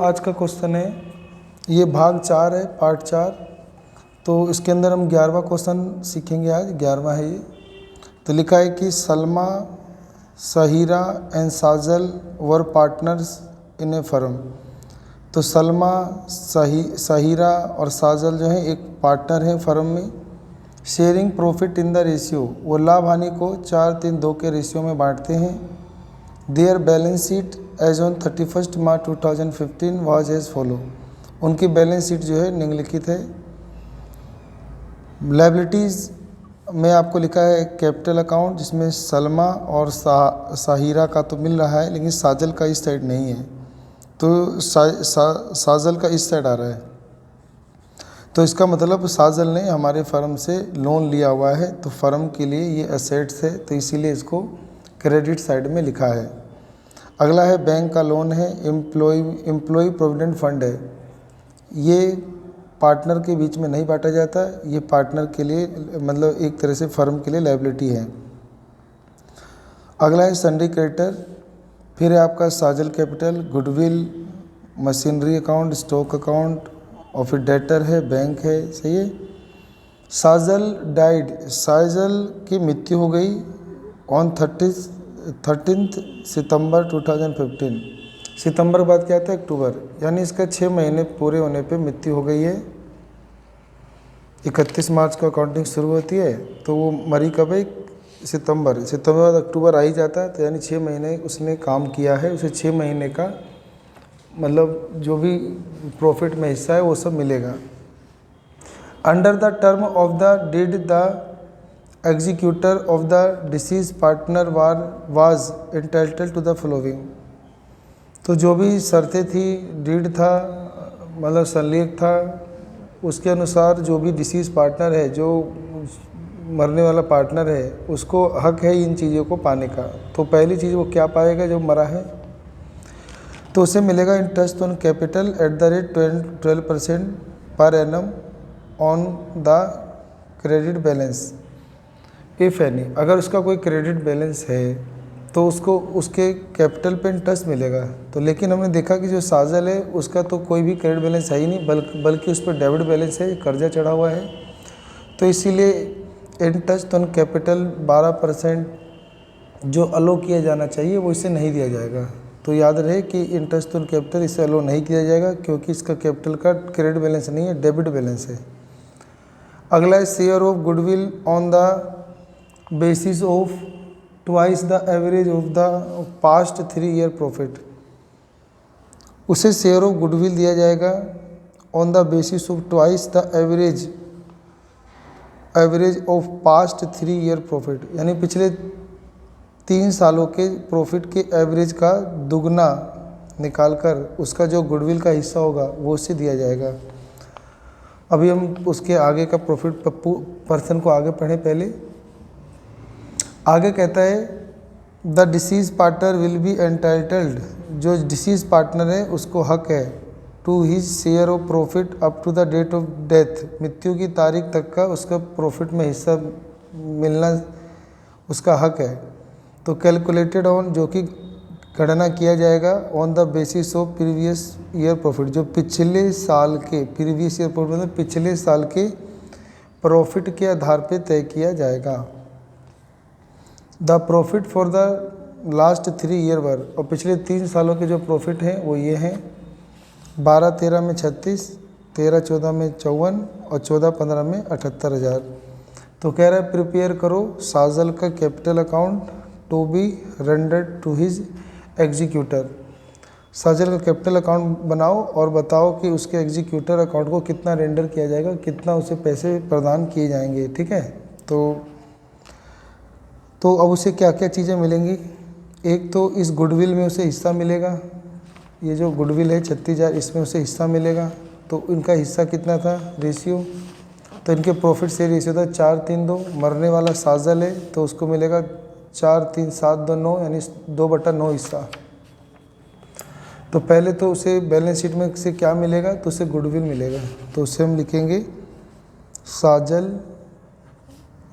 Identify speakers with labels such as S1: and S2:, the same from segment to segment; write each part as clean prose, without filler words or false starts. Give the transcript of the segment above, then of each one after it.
S1: आज का क्वेश्चन है, ये भाग 4 है, पार्ट 4। तो इसके अंदर हम 11वां क्वेश्चन सीखेंगे आज। 11वां है ये। तो लिखा है कि सलमा, सहीरा एंड साजल वर पार्टनर्स इन ए फर्म। तो सलमा, सहीरा और साजल जो है एक पार्टनर है फर्म में। Sharing profit in the ratio, वो लाभ हानि को 4-3-2 के रेशियो में बांटते हैं। Their balance sheet as on 31 March 2015 was as follow. उनकी बैलेंस शीट जो है निम्नलिखित है। लायबिलिटीज़ में आपको लिखा है कैपिटल अकाउंट, जिसमें सलमा और साहिरा का तो मिल रहा है, लेकिन साजल का इस साइड नहीं है। तो साजल का इस साइड आ रहा है। तो इसका मतलब साजल ने हमारे फर्म से लोन लिया हुआ है, तो फर्म के लिए ये एसेट्स है, तो इसीलिए इसको क्रेडिट साइड में लिखा है। अगला है बैंक का लोन है। एम्प्लॉय प्रोविडेंट फंड है। ये पार्टनर के बीच में नहीं बांटा जाता, ये पार्टनर के लिए मतलब एक तरह से फर्म के लिए लायबिलिटी है। अगला है सन्ड्री क्रेडिटर। फिर है आपका साजल capital, goodwill, machinery account, stock account, और फिर डेटर है, बैंक है। सही है। साजल डाइड, साजल की मृत्यु हो गई ऑन 13 सितंबर 2015। सितंबर के बाद क्या आता है, अक्टूबर, यानी इसका 6 महीने पूरे होने पे मृत्यु हो गई है। 31 मार्च को अकाउंटिंग शुरू होती है, तो वो मरी कब है, सितंबर बाद अक्टूबर आ ही जाता है, तो यानी 6 महीने उसने काम किया है, उसे 6 महीने का मतलब जो भी प्रॉफिट में हिस्सा है वो सब मिलेगा। Under the term of the deed the executor of the deceased partner was entitled to the following. तो जो भी शर्तें थी, डीड था मतलब संलेख था, उसके अनुसार जो भी डिसीज पार्टनर है, जो मरने वाला पार्टनर है, उसको हक है इन चीज़ों को पाने का। तो पहली चीज़ वो क्या पाएगा जो मरा है, तो उसे मिलेगा interest on capital at the rate 12% per annum on the credit balance if any. अगर उसका कोई क्रेडिट बैलेंस है तो उसको उसके कैपिटल पे इंटरेस्ट मिलेगा। तो लेकिन हमने देखा कि जो साजल है उसका तो कोई भी क्रेडिट बैलेंस है ही नहीं, बल्कि उस पर डेबिट बैलेंस है, कर्जा चढ़ा हुआ है। तो इसीलिए इंटरेस्ट ऑन कैपिटल 12% जो अलो किया जाना चाहिए वो इसे नहीं दिया जाएगा। तो याद रहे कि इंटरेस्ट ऑन कैपिटल इसे अलो नहीं किया जाएगा, क्योंकि इसका कैपिटल का क्रेडिट बैलेंस नहीं है, डेबिट बैलेंस है। अगला है share of goodwill on the basis of twice the average of the past 3 year profit. उसे शेयर ऑफ गुडविल दिया जाएगा on the basis of twice the average of past 3 year profit, यानी पिछले 3 सालों के प्रॉफिट के एवरेज का दुगना निकालकर उसका जो गुडविल का हिस्सा होगा वो उससे दिया जाएगा। अभी हम उसके आगे का प्रॉफिट पर्सन को आगे पढ़ें। पहले आगे कहता है the deceased partner will be entitled, जो डिसीज पार्टनर है उसको हक है to his share of profit up to the date of death, मृत्यु की तारीख तक का उसका प्रॉफिट में हिस्सा मिलना उसका हक है। तो कैलकुलेटेड ऑन, जो कि गणना किया जाएगा on the basis of previous year profit, जो पिछले साल के प्रीवियस ईयर प्रॉफिट मतलब पिछले साल के प्रॉफिट के आधार पे तय किया जाएगा। The profit for the last 3 year वर, और पिछले 3 सालों के जो प्रॉफिट हैं वो ये हैं 12-13 में 36, 13-14 में 54 और 14-15 में 78,000। तो कह रहा है प्रिपेयर करो साजल का capital account to be rendered to his executor. Sajal का कैपिटल अकाउंट बनाओ और बताओ कि उसके एग्जीक्यूटर अकाउंट को कितना रेंडर किया जाएगा, कितना उसे पैसे प्रदान किए जाएंगे। ठीक है। तो अब उसे क्या क्या चीज़ें मिलेंगी। एक तो इस गुडविल में उसे हिस्सा मिलेगा, ये जो गुडविल है 36,000, इसमें उसे हिस्सा मिलेगा। तो इनका हिस्सा कितना था, रेशियो, तो इनके प्रॉफिट से रेशियो था 4-3-2। मरने वाला साजल है तो उसको मिलेगा 4-3-7-2-9, यानी 2/9 हिस्सा। तो पहले तो उसे बैलेंस शीट में से क्या मिलेगा, तो उसे गुडविल मिलेगा। तो उसे हम लिखेंगे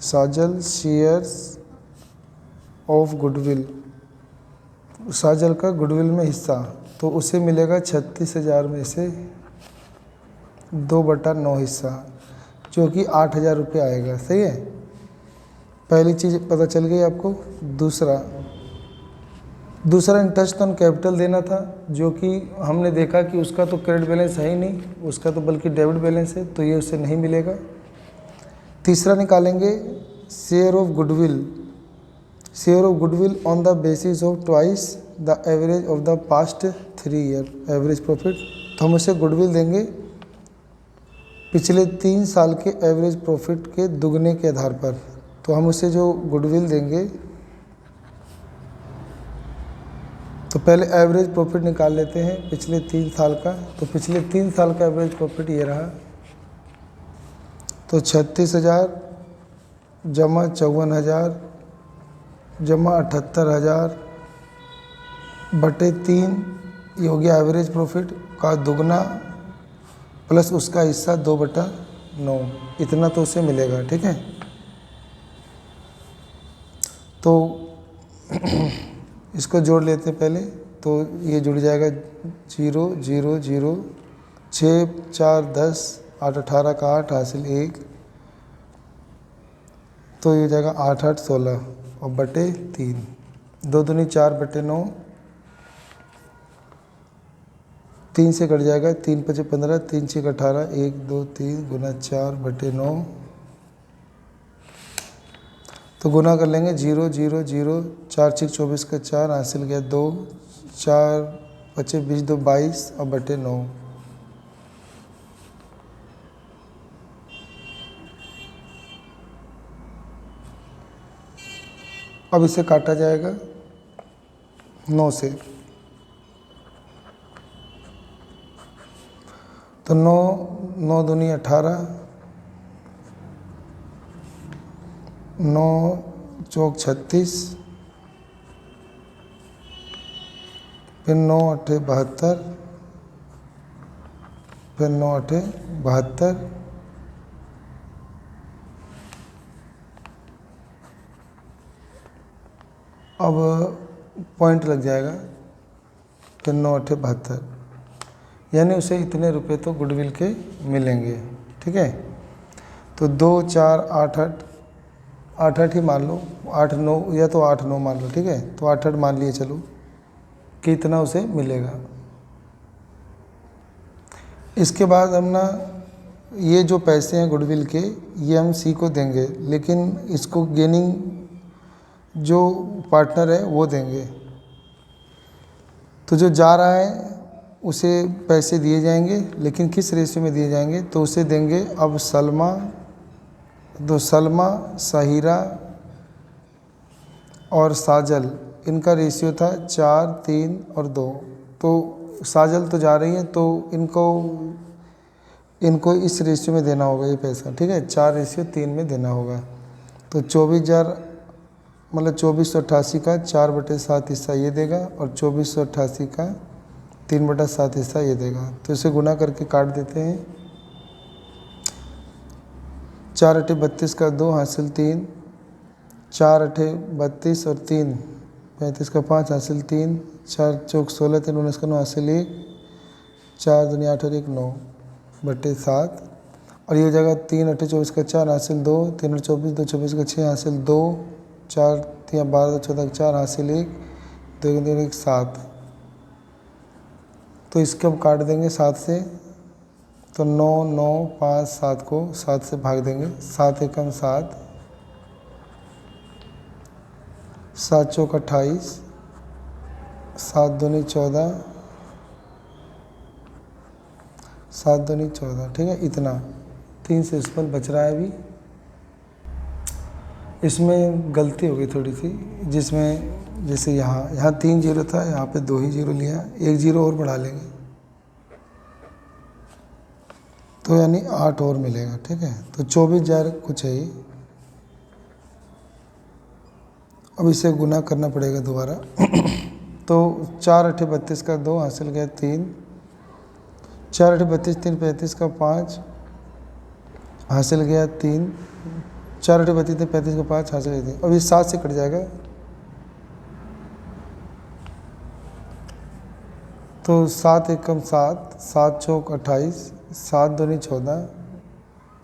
S1: साजल शेयर्स ऑफ गुडविल, साजल का गुडविल में हिस्सा। तो उसे मिलेगा 36,000 में से 2/9 हिस्सा, जो कि 8,000 रुपये आएगा। सही है, पहली चीज़ पता चल गई आपको। दूसरा इंटरेस्ट ऑन कैपिटल देना था, जो कि हमने देखा कि उसका तो क्रेडिट बैलेंस है ही नहीं, उसका तो बल्कि डेबिट बैलेंस है, तो ये उसे नहीं मिलेगा। तीसरा निकालेंगे share of goodwill on the basis of twice the average of the past 3 year average profit. तो हम उसे गुडविल देंगे पिछले 3 साल के एवरेज प्रॉफिट के दुगने के आधार पर। तो हम उसे जो गुडविल देंगे, तो पहले एवरेज प्रॉफिट निकाल लेते हैं पिछले 3 साल का। तो पिछले 3 साल का एवरेज प्रॉफिट ये रहा, तो 36,000 जमा 54,000 जमा 78,000 बटे 3, ये हो गया एवरेज प्रॉफिट का दुगना प्लस उसका हिस्सा 2/9, इतना तो उसे मिलेगा। ठीक है, तो इसको जोड़ लेते पहले, तो ये जुड़ जाएगा 0 0 0 6 4 10 8 18 का 8 हासिल 1, तो ये हो जाएगा 8 8 16 और बटे 3, 2 दूनी 4/9, 3 से कट जाएगा, 3 5 15, 3 6 18, 1 2 3 गुना 4/9, तो गुना कर लेंगे 0 0 0 4 6 24 का 4 हासिल गया 2, 4 25 20 2 22 और बटे 9। अब इसे काटा जाएगा 9 से, तो 9 9 दूनी 18, 9 चौक 36, फिर 9 8 72, फिर 9 8 72, अब पॉइंट लग जाएगा, फिर 9 8 72, यानी उसे इतने रुपए तो गुडविल के मिलेंगे। ठीक है, तो 2 4 8 8 8 8 ही मान लो, 8 9 या तो 8 9 मान लो। ठीक है, तो 8 8 मान लिए चलो कि इतना उसे मिलेगा। इसके बाद हम ना ये जो पैसे हैं गुडविल के, ये हम सी को देंगे, लेकिन इसको गेनिंग जो पार्टनर है वो देंगे। तो जो जा रहा है उसे पैसे दिए जाएंगे, लेकिन किस रेशियो में दिए जाएंगे, तो उसे देंगे अब सलमा, तो सलमा साहिरा और साजल, इनका रेशियो था 4 3 और 2। तो साजल तो जा रही है, तो इनको इस रेशियो में देना होगा ये पैसा। ठीक है, 4:3 में देना होगा। तो 24,000 मतलब 2488 का 4/7 हिस्सा ये देगा, और 2488 का 3/7 हिस्सा ये देगा। तो इसे गुना करके काट देते हैं। 4 8 32 का 2 हासिल 3, 4 8 32 और 3 35 का 5 हासिल 3, 4 चौक 16 3 19 का 9 हासिल 1, 4 दूनी 8 और 1 9/7, और ये हो जाएगा 3 8 24 का 4 हासिल 2, 3 और 24 2 24 का 6 हासिल 2, 4 3 12 14 का 4 हासिल 1, 2 2 1 7। तो इसके अब काट देंगे 7 से, तो 9 9 5 7 को 7 से भाग देंगे, 7 एकम 7, 7 चौक 28, 7 दूनी 14, 7 दूनी 14। ठीक है, इतना 3 से इस पर बच रहा है। अभी इसमें गलती हो गई थोड़ी सी, जिसमें जैसे यहाँ 3 जीरो था, यहाँ पे 2 ही जीरो लिया, 1 जीरो और बढ़ा लेंगे, तो यानी 8 और मिलेगा। ठीक है, तो 24,000 कुछ है ये। अब इसे गुना करना पड़ेगा दोबारा। तो 4 8 32 का 2 हासिल गया 3, 4 8 32 3 35 का 5 हासिल गया 3, 4 8 32 35 का 5 हासिल गया 3। अब ये 7 से कट जाएगा, तो 7 एकम 7, 7 चौक 28, 7 दूनी 14,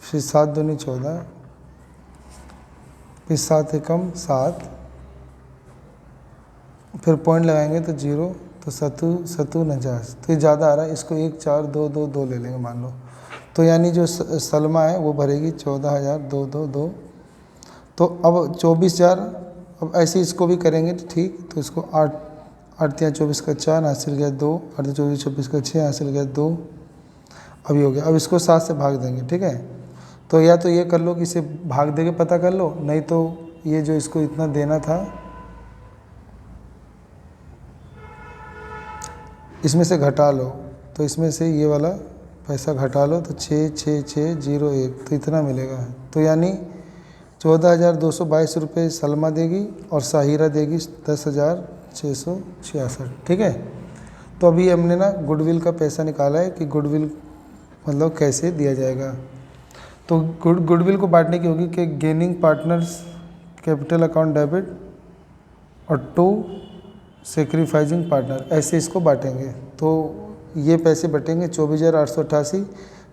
S1: फिर 7 दूनी 14, फिर 7 एकम 7, फिर पॉइंट लगाएंगे तो 0, तो 49, तो ये ज़्यादा आ रहा है, इसको 1 4 2 2 2 ले लेंगे मान लो। तो यानी जो सलमा है वो भरेगी 14,222। तो अब 24,000, अब ऐसे इसको भी करेंगे तो ठीक। तो इसको 8 8 या 24 का 4 हासिल गया 2, 8 24 26 का 6 हासिल गया 2, अभी हो गया। अब इसको 7 से भाग देंगे, ठीक है। तो या तो ये कर लो कि इसे भाग दे के पता कर लो, नहीं तो ये जो इसको इतना देना था इसमें से घटा लो। तो इसमें से ये वाला पैसा घटा लो तो 66606 तो इतना मिलेगा। तो यानी 14,222 रुपये सलमा देगी और साहिरा देगी 10,666, ठीक है। तो अभी हमने ना गुडविल का पैसा निकाला है कि गुडविल मतलब कैसे दिया जाएगा। तो गुडविल को बांटने की होगी कि gaining partners capital account debit और 2 सेक्रीफाइजिंग पार्टनर, ऐसे इसको बांटेंगे। तो ये पैसे बटेंगे 24,888,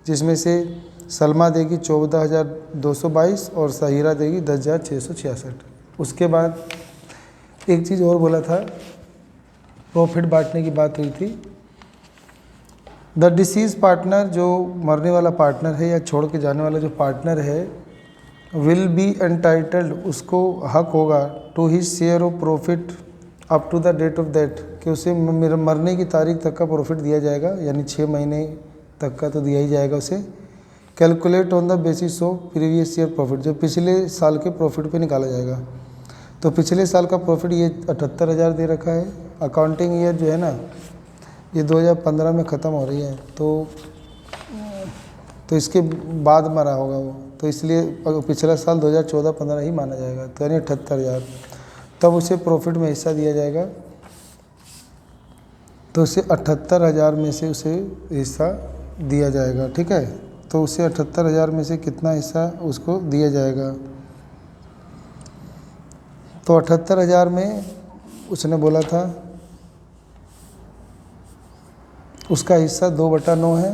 S1: जिसमें से सलमा देगी 14,222 और साहिरा देगी 10,666। उसके बाद एक चीज़ और बोला था, प्रॉफिट बांटने की बात हुई थी। द डिसीज पार्टनर, जो मरने वाला पार्टनर है या छोड़ के जाने वाला जो पार्टनर है, विल बी एंटाइटल्ड, उसको हक होगा to his share of profit up to the date of that, कि उसे मरने की तारीख तक का प्रॉफिट दिया जाएगा, यानी 6 महीने तक का तो दिया ही जाएगा उसे। Calculate on the basis of previous year profit, जो पिछले साल के प्रॉफिट पे निकाला जाएगा। तो पिछले साल का प्रॉफिट ये 78,000 दे रखा है। अकाउंटिंग ईयर जो है ना ये 2015 में ख़त्म हो रही है, तो इसके बाद मरा होगा वो, तो इसलिए पिछला साल 2014-15 ही माना जाएगा। तो यानी 78,000, तब उसे प्रॉफिट में हिस्सा दिया जाएगा। तो उसे 78,000 में से उसे हिस्सा दिया जाएगा, ठीक है। तो उसे 78,000 में से कितना हिस्सा उसको दिया जाएगा। तो 78,000 में उसने बोला था उसका हिस्सा 2/9 है,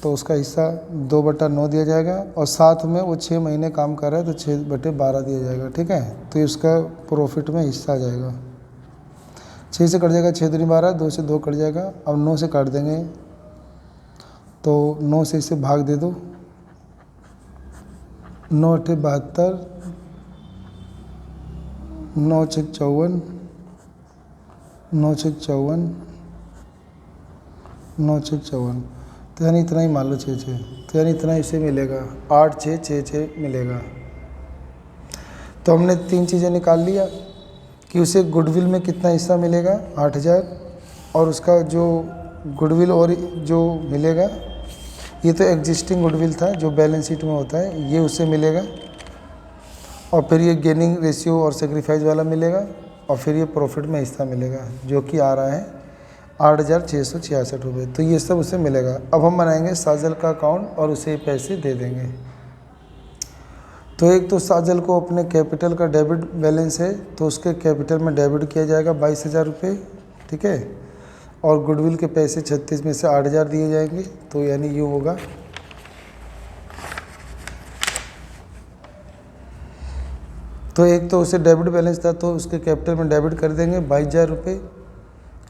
S1: तो उसका हिस्सा 2/9 दिया जाएगा। और साथ में वो 6 महीने काम कर रहा है तो 6/12 दिया जाएगा, ठीक है। तो ये उसका प्रॉफिट में हिस्सा आ जाएगा। 6 से कट जाएगा 6 दूनी 12, 2 से 2 कट जाएगा। अब 9 से काट देंगे, तो 9 से इसे भाग दे दो, 9 8 72, 9 6 54, 9 6 54, 9 6 54, तो यानी इतना ही मान लो 6 6, तो यानी इतना इसे मिलेगा 8 6 6 6 मिलेगा। तो हमने 3 चीज़ें निकाल लिया कि उसे गुडविल में कितना हिस्सा मिलेगा 8,000, और उसका जो गुडविल और जो मिलेगा ये तो एग्जिस्टिंग गुडविल था जो बैलेंस शीट में होता है, ये उसे मिलेगा। और फिर ये गेनिंग रेशियो और सेक्रीफाइस वाला मिलेगा, और फिर ये प्रॉफिट में हिस्सा मिलेगा जो कि आ रहा है 8,666 रुपये। तो ये सब उसे मिलेगा। अब हम बनाएंगे साजल का अकाउंट और उसे पैसे दे देंगे। तो एक तो साजल को अपने कैपिटल का डेबिट बैलेंस है, तो उसके कैपिटल में डेबिट किया जाएगा 22,000 रुपये, ठीक है। और गुडविल के पैसे 36 में से 8,000 दिए जाएंगे, तो यानी ये होगा। तो एक तो उसे डेबिट बैलेंस था तो उसके कैपिटल में डेबिट कर देंगे 22,000 रुपये,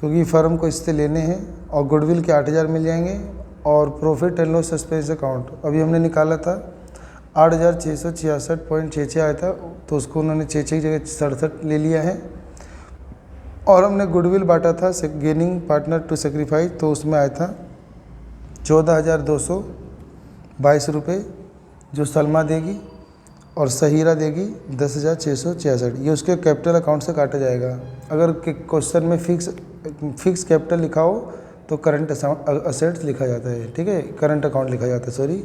S1: क्योंकि फर्म को इससे लेने हैं। और गुडविल के 8,000 मिल जाएंगे। और profit and loss suspense account अभी हमने निकाला था 8,666.66 आया था, तो उसको उन्होंने 6 की जगह 67 ले लिया है। और हमने गुडविल बांटा था गेनिंग पार्टनर टू सेक्रीफाइस, तो उसमें आया था 14,222 रुपये जो सलमा देगी और सहीरा देगी 10,666। ये उसके कैपिटल अकाउंट से काटा जाएगा। अगर क्वेश्चन में फिक्स कैपिटल लिखा हो तो करंट असेट्स लिखा जाता है, ठीक है, करंट अकाउंट लिखा जाता है, सॉरी।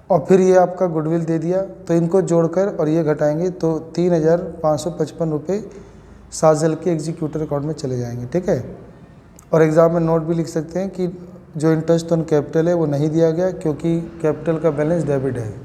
S1: और फिर ये आपका गुडविल दे दिया, तो इनको जोड़कर और ये घटाएंगे तो 3,555 रुपये साजल के एग्जीक्यूटर अकाउंट में चले जाएंगे, ठीक है। और एग्ज़ाम में नोट भी लिख सकते हैं कि जो इंटरेस्ट ऑन कैपिटल है वो नहीं दिया गया, क्योंकि कैपिटल का बैलेंस डेबिट है।